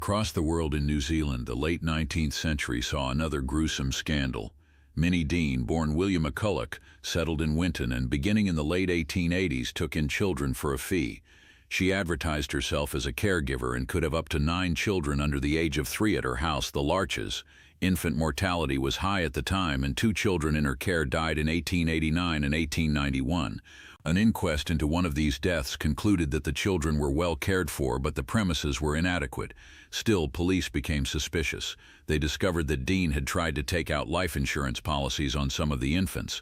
Across the world in New Zealand, the late 19th century saw another gruesome scandal. Minnie Dean, born William McCulloch, settled in Winton and beginning in the late 1880s took in children for a fee. She advertised herself as a caregiver and could have up to 9 children under the age of 3 at her house, the Larches. Infant mortality was high at the time, and 2 children in her care died in 1889 and 1891. An inquest into one of these deaths concluded that the children were well cared for, but the premises were inadequate. Still, police became suspicious. They discovered that Dean had tried to take out life insurance policies on some of the infants.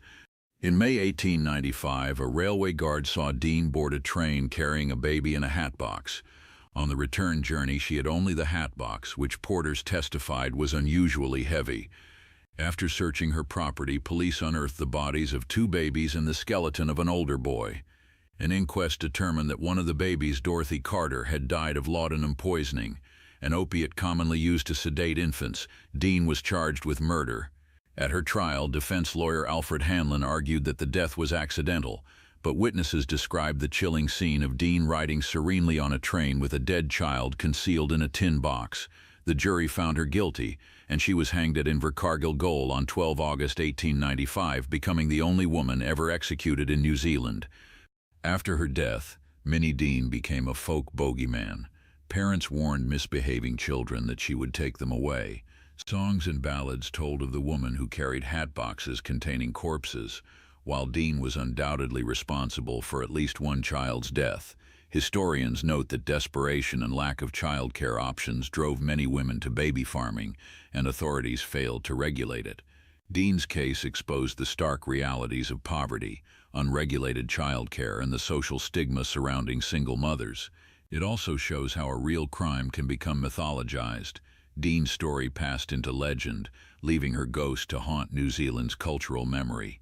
In May 1895, a railway guard saw Dean board a train carrying a baby in a hatbox. On the return journey, she had only the hatbox, which porters testified was unusually heavy. After searching her property, police unearthed the bodies of 2 babies and the skeleton of an older boy. An inquest determined that one of the babies, Dorothy Carter, had died of laudanum poisoning, an opiate commonly used to sedate infants. Dean was charged with murder. At her trial, defense lawyer Alfred Hanlon argued that the death was accidental, but witnesses described the chilling scene of Dean riding serenely on a train with a dead child concealed in a tin box. The jury found her guilty, and she was hanged at Invercargill Gaol on 12 August 1895, becoming the only woman ever executed in New Zealand. After her death, Minnie Dean became a folk bogeyman. Parents warned misbehaving children that she would take them away. Songs and ballads told of the woman who carried hatboxes containing corpses, while Dean was undoubtedly responsible for at least one child's death. Historians note that desperation and lack of childcare options drove many women to baby farming, and authorities failed to regulate it. Dean's case exposed the stark realities of poverty, unregulated childcare, and the social stigma surrounding single mothers. It also shows how a real crime can become mythologized. Dean's story passed into legend, leaving her ghost to haunt New Zealand's cultural memory.